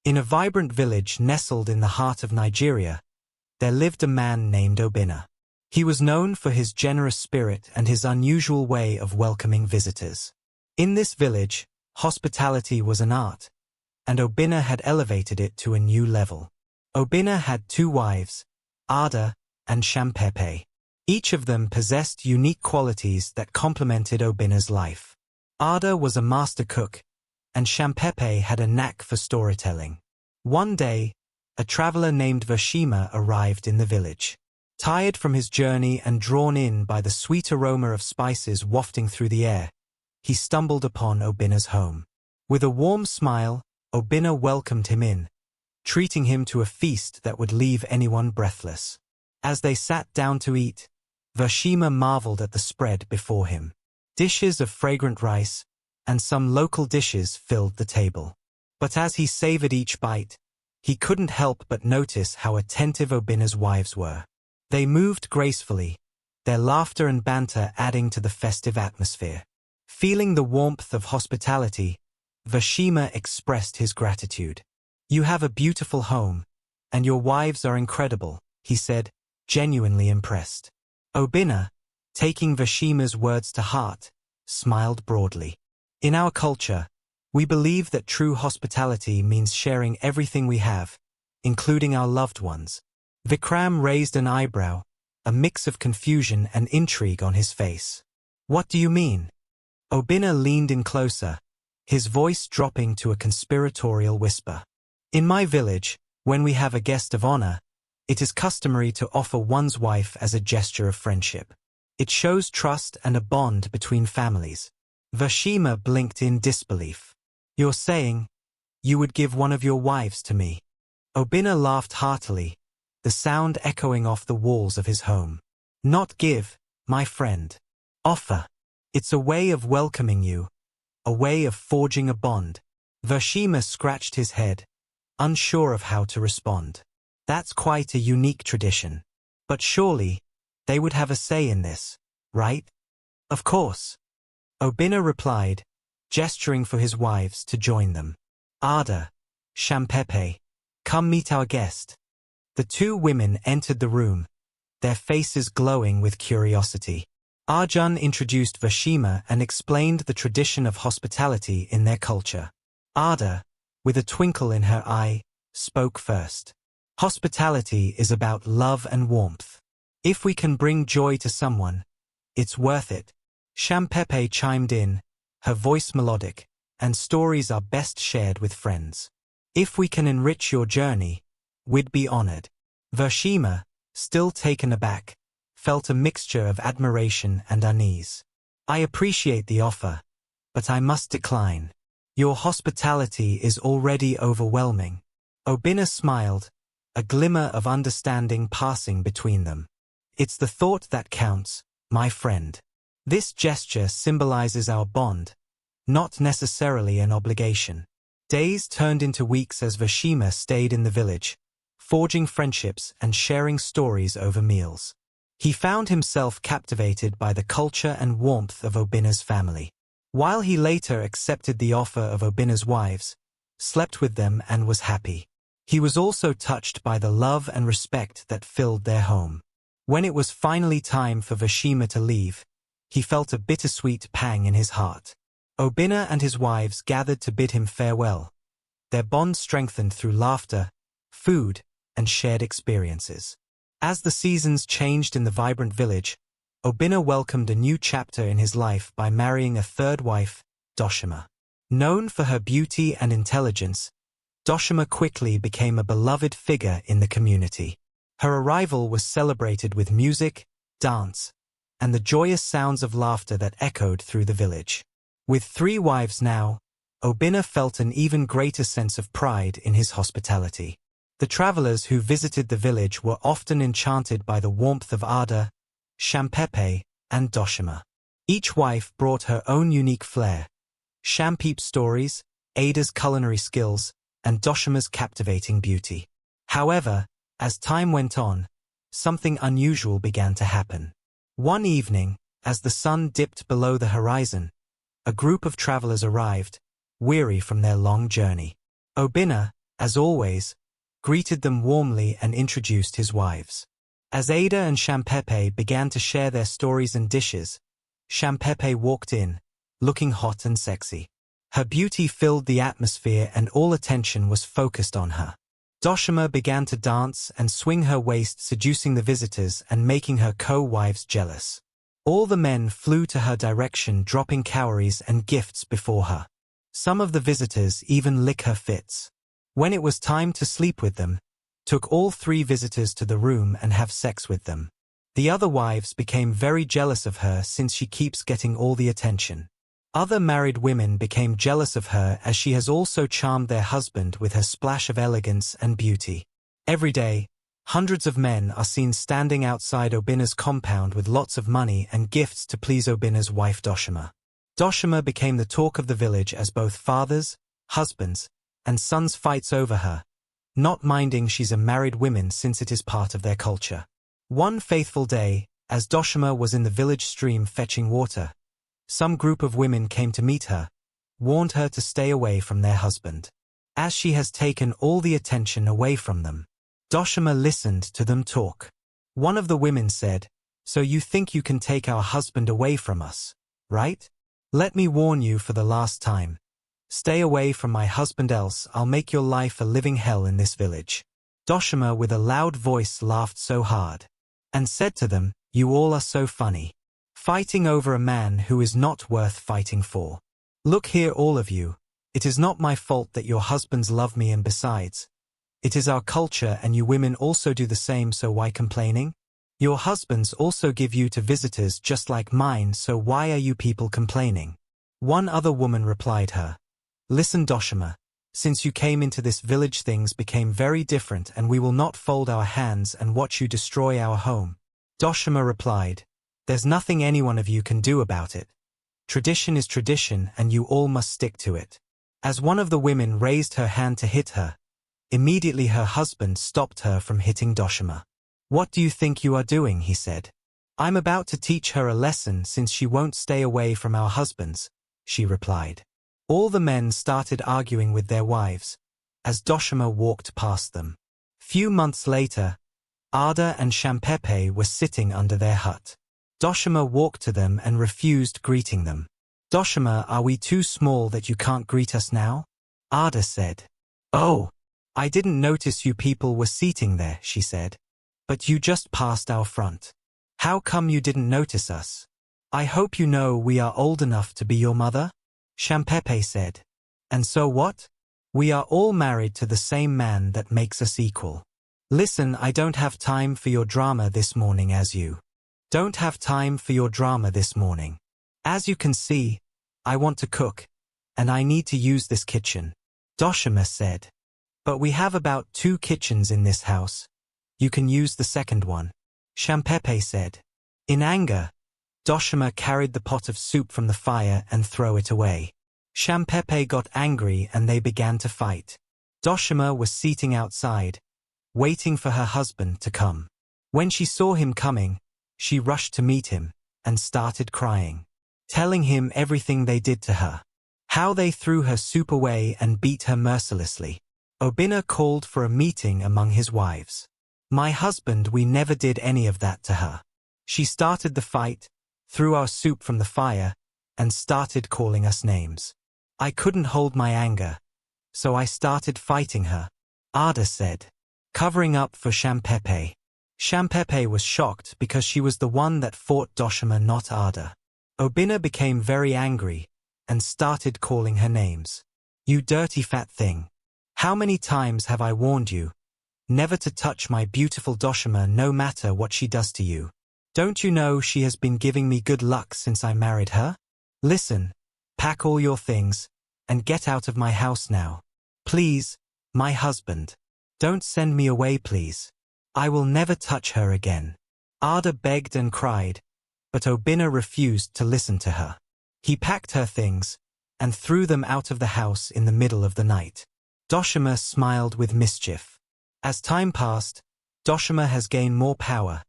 In a vibrant village nestled in the heart of Nigeria, there lived a man named Obinna. He was known for his generous spirit and his unusual way of welcoming visitors. In this village, hospitality was an art, and Obinna had elevated it to a new level. Obinna had 2 wives, Ada and Shampepe. Each of them possessed unique qualities that complemented Obinna's life. Ada was a master cook, and Shampepe had a knack for storytelling. One day, a traveler named Doshima arrived in the village. Tired from his journey and drawn in by the sweet aroma of spices wafting through the air, he stumbled upon Obinna's home. With a warm smile, Obinna welcomed him in, treating him to a feast that would leave anyone breathless. As they sat down to eat, Doshima marveled at the spread before him. Dishes of fragrant rice and some local dishes filled the table. But as he savored each bite, he couldn't help but notice how attentive Obinna's wives were. They moved gracefully, their laughter and banter adding to the festive atmosphere. Feeling the warmth of hospitality, Doshima expressed his gratitude. "You have a beautiful home, and your wives are incredible," he said, genuinely impressed. Obinna, taking Doshima's words to heart, smiled broadly. "In our culture, we believe that true hospitality means sharing everything we have, including our loved ones." Vikram raised an eyebrow, a mix of confusion and intrigue on his face. "What do you mean?" Obinna leaned in closer, his voice dropping to a conspiratorial whisper. "In my village, when we have a guest of honor, it is customary to offer one's wife as a gesture of friendship. It shows trust and a bond between families." Doshima blinked in disbelief. "You're saying, you would give one of your wives to me?" Obinna laughed heartily, the sound echoing off the walls of his home. "Not give, my friend. Offer. It's a way of welcoming you, a way of forging a bond." Doshima scratched his head, unsure of how to respond. "That's quite a unique tradition. But surely, they would have a say in this, right?" "Of course," Obinna replied, gesturing for his wives to join them. "Ada, Shampepe, come meet our guest." The 2 women entered the room, their faces glowing with curiosity. Arjun introduced Doshima and explained the tradition of hospitality in their culture. Ada, with a twinkle in her eye, spoke first. "Hospitality is about love and warmth. If we can bring joy to someone, it's worth it." Shampepe chimed in, her voice melodic, "And stories are best shared with friends. If we can enrich your journey, we'd be honored." Doshima, still taken aback, felt a mixture of admiration and unease. "I appreciate the offer, but I must decline. Your hospitality is already overwhelming." Obinna smiled, a glimmer of understanding passing between them. "It's the thought that counts, my friend. This gesture symbolizes our bond, not necessarily an obligation." Days turned into weeks as Doshima stayed in the village, forging friendships and sharing stories over meals. He found himself captivated by the culture and warmth of Obinna's family. While he later accepted the offer of Obinna's wives, slept with them and was happy, he was also touched by the love and respect that filled their home. When it was finally time for Doshima to leave, he felt a bittersweet pang in his heart. Obinna and his wives gathered to bid him farewell, their bond strengthened through laughter, food, and shared experiences. As the seasons changed in the vibrant village, Obinna welcomed a new chapter in his life by marrying a 3rd wife, Doshima. Known for her beauty and intelligence, Doshima quickly became a beloved figure in the community. Her arrival was celebrated with music, dance, and the joyous sounds of laughter that echoed through the village. With 3 wives now, Obinna felt an even greater sense of pride in his hospitality. The travelers who visited the village were often enchanted by the warmth of Ada, Shampepe, and Doshima. Each wife brought her own unique flair: Shampepe's stories, Ada's culinary skills, and Doshima's captivating beauty. However, as time went on, something unusual began to happen. One evening, as the sun dipped below the horizon, a group of travelers arrived, weary from their long journey. Obinna, as always, greeted them warmly and introduced his wives. As Ada and Shampepe began to share their stories and dishes, Shampepe walked in, looking hot and sexy. Her beauty filled the atmosphere and all attention was focused on her. Doshima began to dance and swing her waist, seducing the visitors and making her co-wives jealous. All the men flew to her direction, dropping cowries and gifts before her. Some of the visitors even lick her fits. When it was time to sleep with them, took all 3 visitors to the room and have sex with them. The other wives became very jealous of her since she keeps getting all the attention. Other married women became jealous of her as she has also charmed their husband with her splash of elegance and beauty. Every day, hundreds of men are seen standing outside Obinna's compound with lots of money and gifts to please Obinna's wife Doshima. Doshima became the talk of the village as both fathers, husbands, and sons fights over her, not minding she's a married woman since it is part of their culture. One faithful day, as Doshima was in the village stream fetching water, some group of women came to meet her, warned her to stay away from their husband, as she has taken all the attention away from them. Doshima listened to them talk. One of the women said, "So you think you can take our husband away from us, right? Let me warn you for the last time. Stay away from my husband, else I'll make your life a living hell in this village." Doshima with a loud voice laughed so hard, and said to them, "You all are so funny. Fighting over a man who is not worth fighting for. Look here, all of you, it is not my fault that your husbands love me, and besides, it is our culture and you women also do the same, so why complaining? Your husbands also give you to visitors just like mine, so why are you people complaining?" One other woman replied her, "Listen, Doshima, since you came into this village things became very different and we will not fold our hands and watch you destroy our home." Doshima replied, "There's nothing any one of you can do about it. Tradition is tradition and you all must stick to it." As one of the women raised her hand to hit her, immediately her husband stopped her from hitting Doshima. "What do you think you are doing?" he said. "I'm about to teach her a lesson since she won't stay away from our husbands," she replied. All the men started arguing with their wives, as Doshima walked past them. Few months later, Ada and Shampepe were sitting under their hut. Doshima walked to them and refused greeting them. "Doshima, are we too small that you can't greet us now?" Ada said. "Oh, I didn't notice you people were seating there," she said. "But you just passed our front. How come you didn't notice us? I hope you know we are old enough to be your mother?" Shampepe said. "And so what? We are all married to the same man that makes us equal. Listen, I don't have time for your drama this morning, as you don't have time for your drama this morning. As you can see, I want to cook, and I need to use this kitchen," Doshima said. "But we have about 2 kitchens in this house. You can use the second one," Shampepe said. In anger, Doshima carried the pot of soup from the fire and threw it away. Shampepe got angry and they began to fight. Doshima was sitting outside, waiting for her husband to come. When she saw him coming, she rushed to meet him and started crying, telling him everything they did to her. How they threw her soup away and beat her mercilessly. Obinna called for a meeting among his wives. "My husband, we never did any of that to her. She started the fight, threw our soup from the fire, and started calling us names. I couldn't hold my anger, so I started fighting her," Ada said, covering up for Shampepe. Shampepe was shocked because she was the one that fought Doshima, not Ada. Obinna became very angry and started calling her names. "You dirty fat thing. How many times have I warned you never to touch my beautiful Doshima, no matter what she does to you? Don't you know she has been giving me good luck since I married her? Listen, pack all your things and get out of my house now. Please, my husband. Don't send me away, please. I will never touch her again." Ada begged and cried, but Obinna refused to listen to her. He packed her things and threw them out of the house in the middle of the night. Doshima smiled with mischief. As time passed, Doshima has gained more power,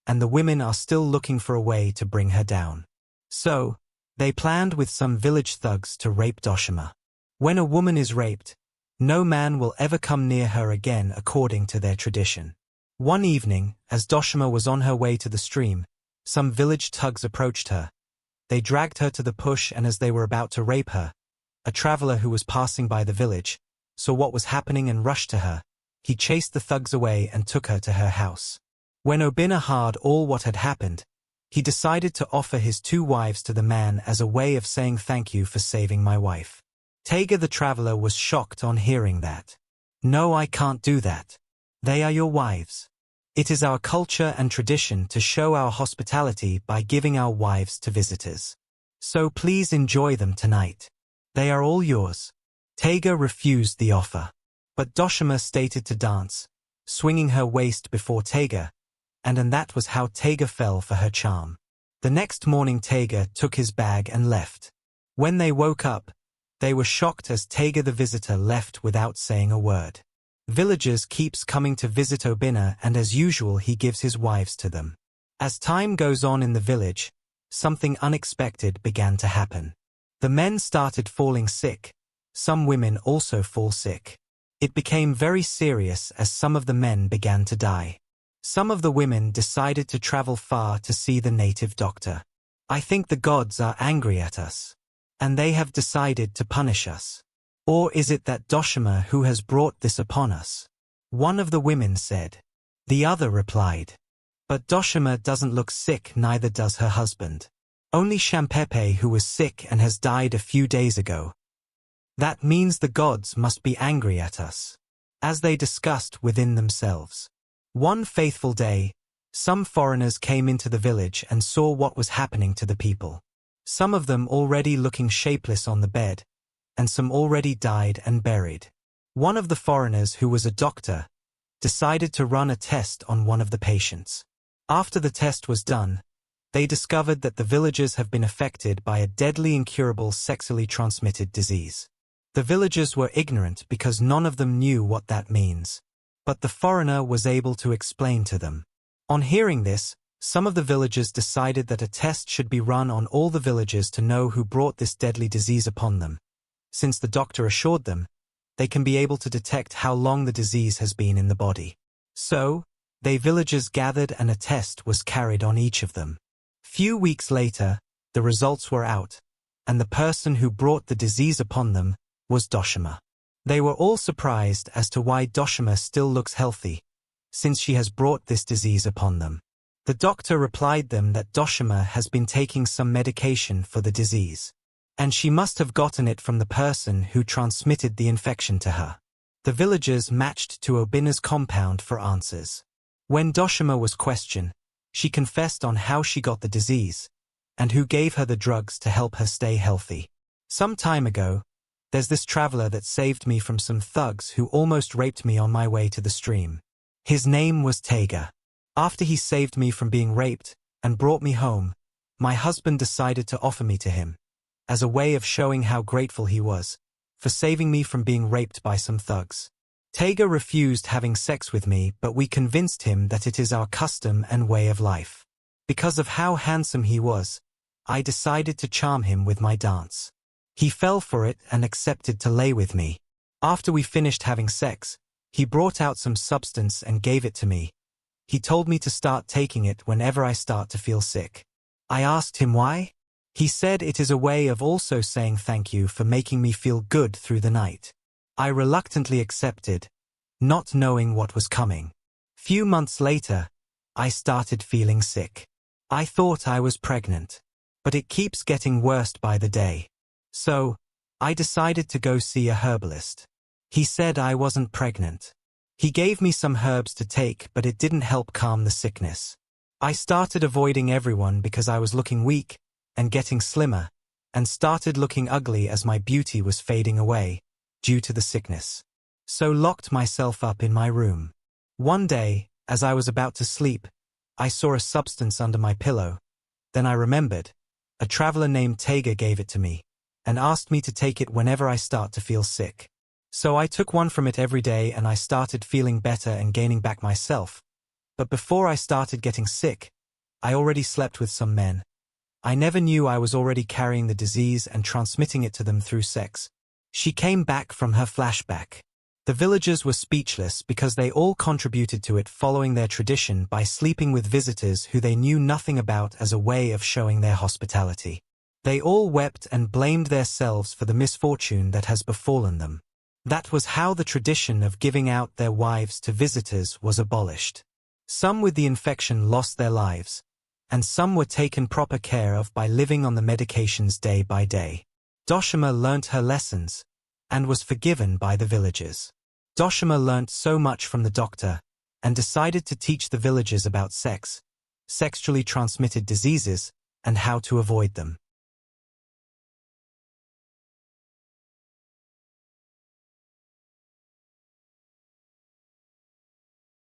and the women are still looking for a way to bring her down. So, they planned with some village thugs to rape Doshima. When a woman is raped, No man will ever come near her again according to their tradition. One evening, as Doshima was on her way to the stream, some village thugs approached her. They dragged her to the push, and as they were about to rape her, a traveler who was passing by the village saw what was happening and rushed to her. He chased the thugs away and took her to her house. When Obinna heard all what had happened, he decided to offer his 2 wives to the man as a way of saying thank you for saving my wife. Tega the traveler was shocked on hearing that. No, I can't do that. They are your wives. It is our culture and tradition to show our hospitality by giving our wives to visitors. So please enjoy them tonight. They are all yours. Tega refused the offer. But Doshima stated to dance, swinging her waist before Tega, and that was how Tega fell for her charm. The next morning Tega took his bag and left. When they woke up, they were shocked as Tega the visitor left without saying a word. Villagers keeps coming to visit Obinna, and as usual he gives his wives to them. As time goes on in the village, something unexpected began to happen. The men started falling sick. Some women also fall sick. It became very serious as some of the men began to die. Some of the women decided to travel far to see the native doctor. I think the gods are angry at us, and they have decided to punish us. Or is it that Doshima who has brought this upon us? One of the women said. The other replied. But Doshima doesn't look sick, neither does her husband. Only Shampepe who was sick and has died a few days ago. That means the gods must be angry at us. As they discussed within themselves. One fateful day, some foreigners came into the village and saw what was happening to the people. Some of them already looking shapeless on the bed, and some already died and buried. One of the foreigners, who was a doctor, decided to run a test on one of the patients. After the test was done, they discovered that the villagers have been affected by a deadly incurable sexually transmitted disease. The villagers were ignorant because none of them knew what that means. But the foreigner was able to explain to them. On hearing this, some of the villagers decided that a test should be run on all the villagers to know who brought this deadly disease upon them. Since the doctor assured them, they can be able to detect how long the disease has been in the body. So, they villagers gathered and a test was carried on each of them. Few weeks later, the results were out, and the person who brought the disease upon them was Doshima. They were all surprised as to why Doshima still looks healthy, since she has brought this disease upon them. The doctor replied them that Doshima has been taking some medication for the disease, and she must have gotten it from the person who transmitted the infection to her. The villagers matched to Obinna's compound for answers. When Doshima was questioned, she confessed on how she got the disease, and who gave her the drugs to help her stay healthy. Some time ago, there's this traveler that saved me from some thugs who almost raped me on my way to the stream. His name was Tega. After he saved me from being raped and brought me home, my husband decided to offer me to him, as a way of showing how grateful he was for saving me from being raped by some thugs. Tega refused having sex with me, but we convinced him that it is our custom and way of life. Because of how handsome he was, I decided to charm him with my dance. He fell for it and accepted to lay with me. After we finished having sex, he brought out some substance and gave it to me. He told me to start taking it whenever I start to feel sick. I asked him why. He said it is a way of also saying thank you for making me feel good through the night. I reluctantly accepted, not knowing what was coming. Few months later, I started feeling sick. I thought I was pregnant, but it keeps getting worse by the day. So, I decided to go see a herbalist. He said I wasn't pregnant. He gave me some herbs to take, but it didn't help calm the sickness. I started avoiding everyone because I was looking weak and getting slimmer, and started looking ugly as my beauty was fading away due to the sickness. So locked myself up in my room. One day, as I was about to sleep, I saw a substance under my pillow. Then I remembered. A traveler named Tega gave it to me and asked me to take it whenever I start to feel sick. So I took one from it every day and I started feeling better and gaining back myself. But before I started getting sick, I already slept with some men. I never knew I was already carrying the disease and transmitting it to them through sex. She came back from her flashback. The villagers were speechless because they all contributed to it, following their tradition by sleeping with visitors who they knew nothing about as a way of showing their hospitality. They all wept and blamed themselves for the misfortune that has befallen them. That was how the tradition of giving out their wives to visitors was abolished. Some with the infection lost their lives, and some were taken proper care of by living on the medications day by day. Doshima learnt her lessons and was forgiven by the villagers. Doshima learnt so much from the doctor and decided to teach the villagers about sex, sexually transmitted diseases, and how to avoid them.